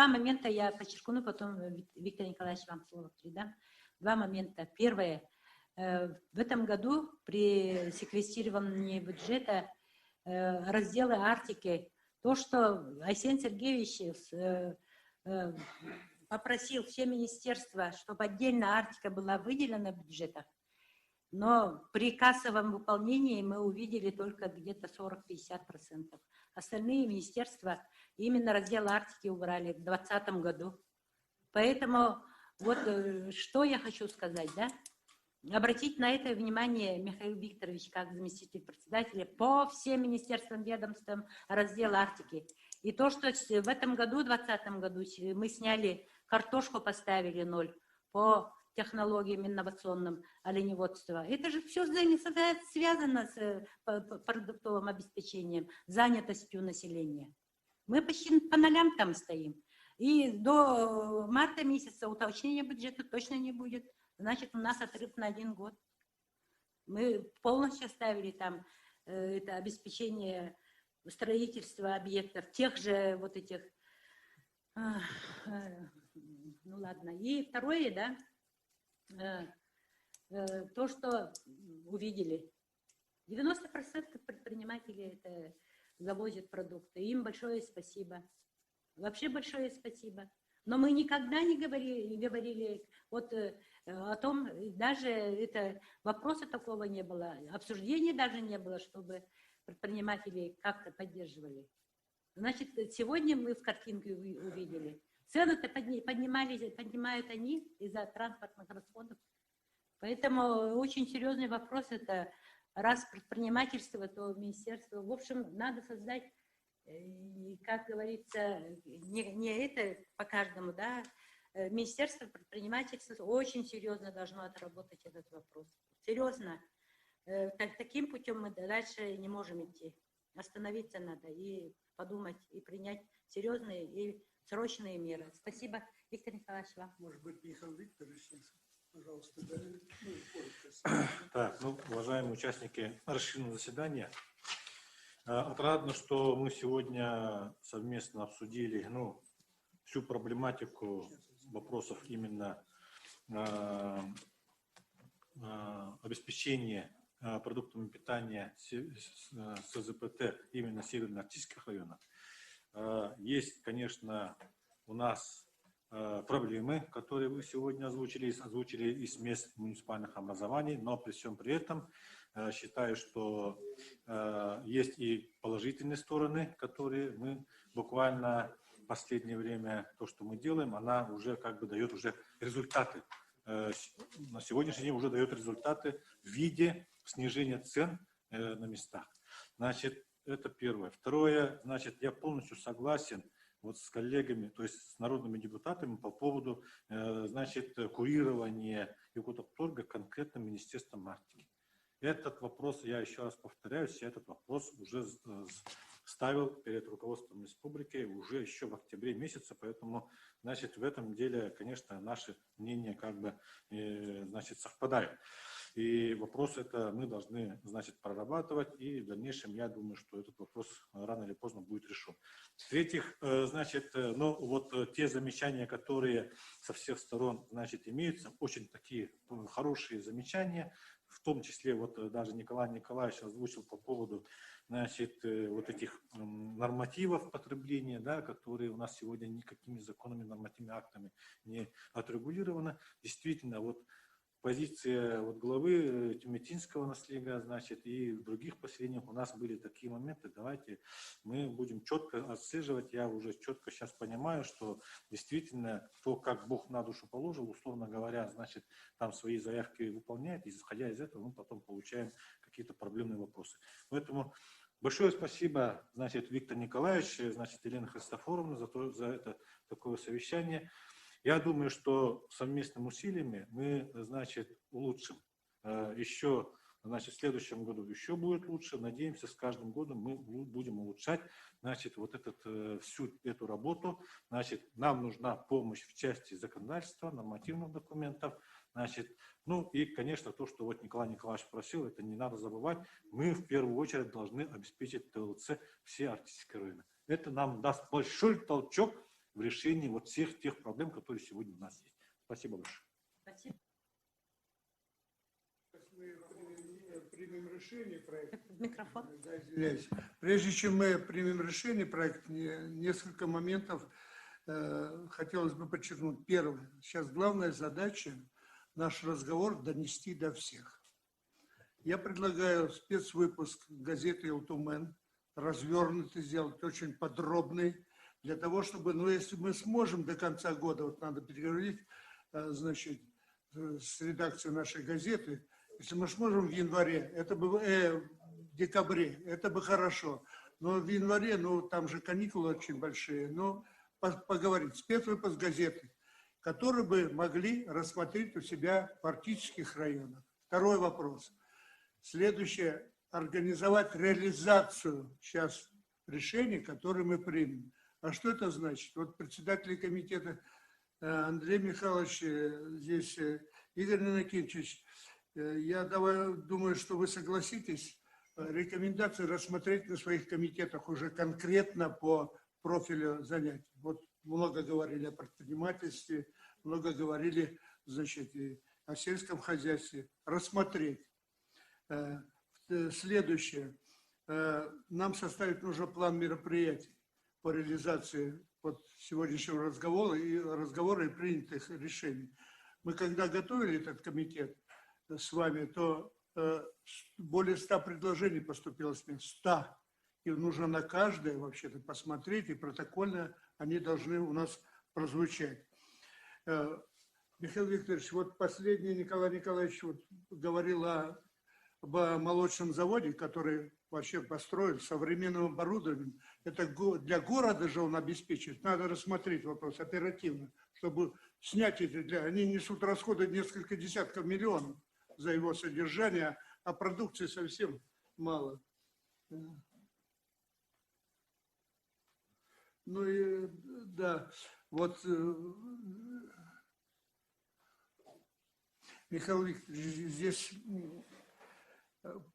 два момента я подчеркну, потом Виктор Николаевич вам слово передам. Два момента. Первое. В этом году при секвестировании бюджета разделы Арктики, то, что Айсен Сергеевич попросил все министерства, чтобы отдельно Арктика была выделена в бюджетах, но при кассовом выполнении мы увидели только где-то 40-50%. Остальные министерства именно раздел Арктики убрали в 2020 году. Поэтому вот что я хочу сказать, да? Обратить на это внимание, Михаил Викторович, как заместитель председателя, по всем министерствам, ведомствам раздела Арктики. И то, что в этом году, в 2020 году, мы сняли картошку, поставили 0 по технологиям инновационным оленеводства. Это же все связано с продуктовым обеспечением, занятостью населения. Мы почти по нолям там стоим. И до марта месяца уточнения бюджета точно не будет. Значит, у нас отрыв на 1 год. Мы полностью оставили там это обеспечение строительства объектов, тех же вот этих... Ну ладно. И второе, да, то, что увидели. 90% предпринимателей это завозят продукты. Им большое спасибо. Вообще большое спасибо. Но мы никогда не говорили вот о том, даже это вопроса такого не было, обсуждения даже не было, чтобы предприниматели как-то поддерживали. Значит, сегодня мы в картинке увидели. Цены-то поднимают они из-за транспортных расходов. Поэтому очень серьезный вопрос это, раз предпринимательство, то министерство. В общем, надо создать, как говорится, не это по каждому, да, Министерство предпринимательства очень серьезно должно отработать этот вопрос. Серьезно. Таким путем мы дальше не можем идти. Остановиться надо и подумать, и принять серьезные и срочные меры. Спасибо, Виктор Николаевич, вам. Может быть, Михаил Викторович, пожалуйста. Так, ну, уважаемые участники расширенного заседания, отрадно, что мы сегодня совместно обсудили, ну, всю проблематику вопросов именно обеспечения продуктами питания СЗПТ именно северно-арктических районах. Есть, конечно, у нас проблемы, которые вы сегодня озвучили из мест муниципальных образований, но при всем при этом считаю, что есть и положительные стороны, которые мы буквально в последнее время, то, что мы делаем, она уже как бы дает уже результаты. На сегодняшний день уже дает результаты в виде снижения цен на местах. Значит, это первое. Второе, значит, я полностью согласен вот с коллегами, то есть с народными депутатами по поводу, значит, курирования Якутторга конкретно Министерством Арктики. Этот вопрос, я еще раз повторяюсь, я этот вопрос уже ставил перед руководством республики уже еще в октябре месяце, поэтому, значит, в этом деле, конечно, наши мнения как бы, значит, совпадают. И вопрос это мы должны, значит, прорабатывать, и в дальнейшем, я думаю, что этот вопрос рано или поздно будет решен. В-третьих, значит, ну, вот те замечания, которые со всех сторон, значит, имеются, очень такие хорошие замечания, в том числе, вот даже Николай Николаевич озвучил по поводу, значит, вот этих нормативов потребления, да, которые у нас сегодня никакими законами, нормативными актами не отрегулированы. Действительно, вот позиция вот главы Тюметинского наследия, значит, и в других поселениях у нас были такие моменты. Давайте мы будем четко отслеживать. Я уже четко сейчас понимаю, что действительно то, как Бог на душу положил, условно говоря, значит, там свои заявки выполняет, и исходя из этого мы потом получаем какие-то проблемные вопросы. Поэтому большое спасибо, значит, Виктор Николаевич, значит, Елена Христофоровна за это такое совещание. Я думаю, что совместными усилиями мы, значит, улучшим. Еще, значит, в следующем году еще будет лучше. Надеемся, с каждым годом мы будем улучшать, значит, вот всю эту работу. Значит, нам нужна помощь в части законодательства, нормативных документов. Значит, ну и, конечно, то, что вот Николай Николаевич просил, это не надо забывать. Мы в первую очередь должны обеспечить ТЛЦ все арктические районы. Это нам даст большой толчок в решении вот всех тех проблем, которые сегодня у нас есть. Спасибо большое. Спасибо. Мы примем решение проекта. Микрофон. Да, извиняюсь. Прежде чем мы примем решение проекта, несколько моментов хотелось бы подчеркнуть. Первое. Сейчас главная задача наш разговор донести до всех. Я предлагаю спецвыпуск газеты «Элтумен» развернутый сделать, очень подробный, для того, чтобы, ну, если мы сможем до конца года, вот надо переговорить, значит, с редакцией нашей газеты, если мы сможем в январе, это бы, в декабре, это бы хорошо. Но в январе, ну, там же каникулы очень большие, но поговорить, спецвыпуск газеты, которые бы могли рассмотреть у себя в арктических районах. Второй вопрос. Следующее. Организовать реализацию сейчас решений, которые мы примем. А что это значит? Вот председатель комитета Андрей Михайлович, здесь Игорь Иннокентьевич, я думаю, что вы согласитесь рекомендации рассмотреть на своих комитетах уже конкретно по профилю занятий. Вот много говорили о предпринимательстве, много говорили, значит, и о сельском хозяйстве. Рассмотреть. Следующее. Нам составить нужно план мероприятий по реализации вот сегодняшнего разговора и принятых решений. Мы когда готовили этот комитет с вами, то более 100 предложений поступило с меня. 100. И нужно на каждое вообще-то посмотреть, и протокольно они должны у нас прозвучать. Михаил Викторович, вот последний Николай Николаевич вот говорил об молочном заводе, который вообще построен современным оборудованием. Это для города же он обеспечивает. Надо рассмотреть вопрос оперативно, чтобы снять эти... Они несут расходы несколько десятков миллионов за его содержание, а продукции совсем мало. Ну и да, вот Михаил Викторович здесь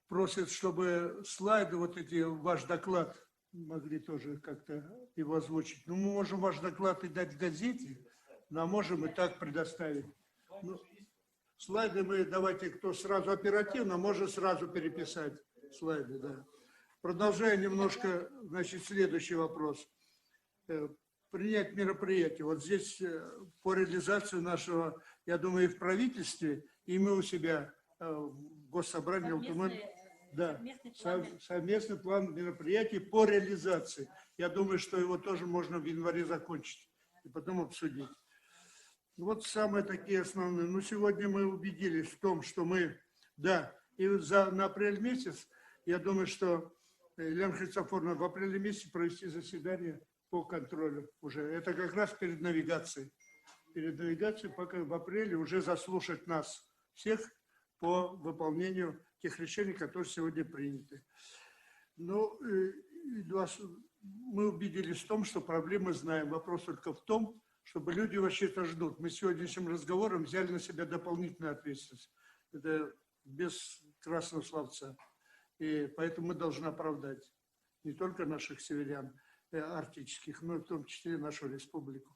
просит, чтобы слайды, вот эти, ваш доклад, могли тоже как-то его озвучить. Ну, мы можем ваш доклад и дать в газете, но можем и так предоставить. Ну, слайды мы, давайте, кто сразу оперативно, может сразу переписать слайды, да. Продолжая немножко, значит, следующий вопрос. Принять мероприятие. Вот здесь по реализации нашего, я думаю, и в правительстве, и мы у себя в Госсобрании, да, совместный план мероприятий по реализации. Я думаю, что его тоже можно в январе закончить и потом обсудить. Вот самые такие основные. Ну, сегодня мы убедились в том, что мы, да, и на апрель месяц, я думаю, что Елена Христофоровна в апреле месяце провести заседание по контролю уже. Это как раз перед навигацией. Перед навигацией пока в апреле уже заслушать нас всех по выполнению тех решений, которые сегодня приняты. Ну, мы убедились в том, что проблемы знаем. Вопрос только в том, чтобы люди вообще-то ждут. Мы сегодняшним разговором взяли на себя дополнительную ответственность. Это без красного словца. И поэтому мы должны оправдать не только наших северян арктических, но и в том числе нашу республику.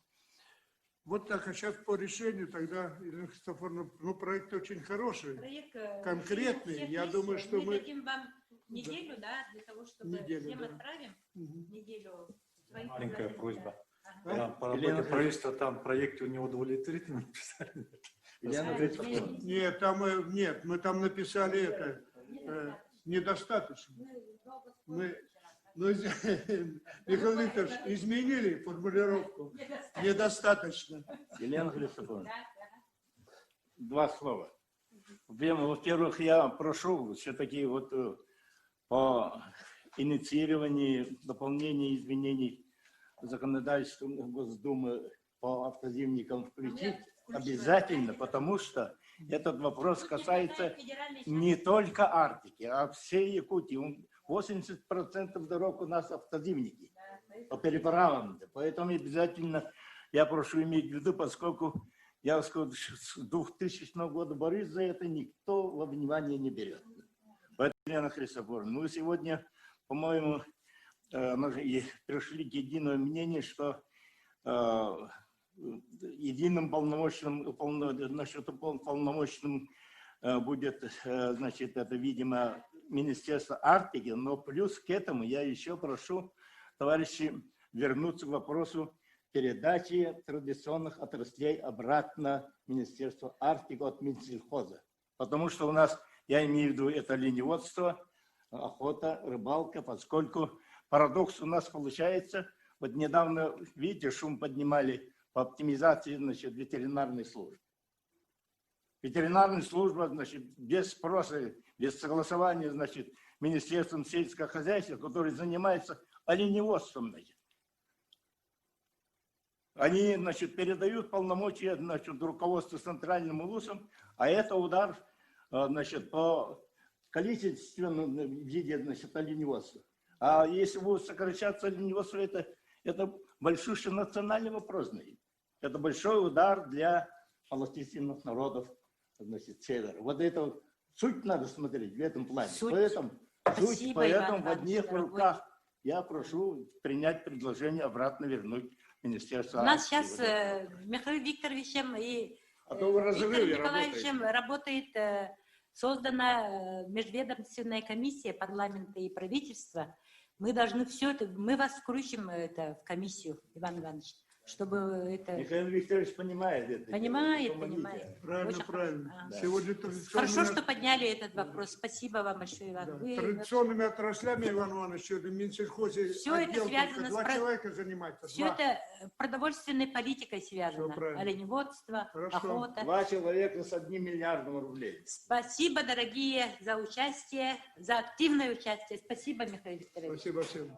Вот так, а сейчас по решению тогда, Елена Христофоровна, ну, проект очень хороший, проект, конкретный. Я думаю, что мы дадим вам неделю, да, для того, чтобы всем отправим неделю. Маленькая просьба. Да, по работе правительства там проекты не удовлетворительные писали. Нет, мы там написали это недостаточно. Михаил Викторович, изменили формулировку. Недостаточно. Елена Христофоровна, два слова. Во-первых, я прошу все-таки вот по инициированию дополнения изменений законодательства Госдумы по автозимникам включить обязательно, потому что этот вопрос касается не только Арктики, а всей Якутии. 80% дорог у нас автозимники по переправам. Поэтому обязательно я прошу иметь в виду, поскольку я с 2000 года борюсь за это, никто во внимание не берет. Поэтому, Елена Христофоровна, мы сегодня, по-моему, пришли к единому мнению, что единым полномочным будет, значит, это, видимо, Министерство Арктики, но плюс к этому я еще прошу товарищей вернуться к вопросу передачи традиционных отраслей обратно в Министерство Арктики от Минсельхоза. Потому что у нас, я имею в виду, это оленеводство, охота, рыбалка, поскольку парадокс у нас получается, вот недавно, видите, шум поднимали по оптимизации, значит, ветеринарной службы. Ветеринарная служба, значит, без спроса, без согласования, значит, Министерством сельского хозяйства, который занимается оленеводством, значит. Они, значит, передают полномочия, значит, руководству центральным улусам, а это удар, значит, по количественному виде, значит, оленеводства. А если будет сокращаться оленеводство, это большущий национальный вопрос. Это большой удар для малочисленных народов, значит, севера. Вот это суть надо смотреть в этом плане. Спасибо, Поэтому Иван в одних Иванович, руках я прошу принять предложение обратно вернуть Министерство У нас Арктики. сейчас Михаилом Викторовичем и А то вы в Виктором разрыве Николаевичем работает, создана межведомственная комиссия парламента и правительства. Мы должны все это, мы вас включим это в комиссию, Иван Иванович, чтобы это... Михаил Викторович понимает это. Понимает, Помогите. понимает. Правильно, Очень правильно. хорошо. Да. Сегодня традиционными, Хорошо, что подняли этот вопрос. Спасибо вам большое, Иван. да, Вы традиционными отраслями, Иван Иванович, в Минсельхозе Всё это отдел связано только с два про- человека занимается. все Два. это продовольственной политикой связано. Всё правильно. Оленеводство, Хорошо. охота. 2 человека с 1 миллиардом рублей. Спасибо, дорогие, за участие, за активное участие. Спасибо, Михаил Викторович. Спасибо всем.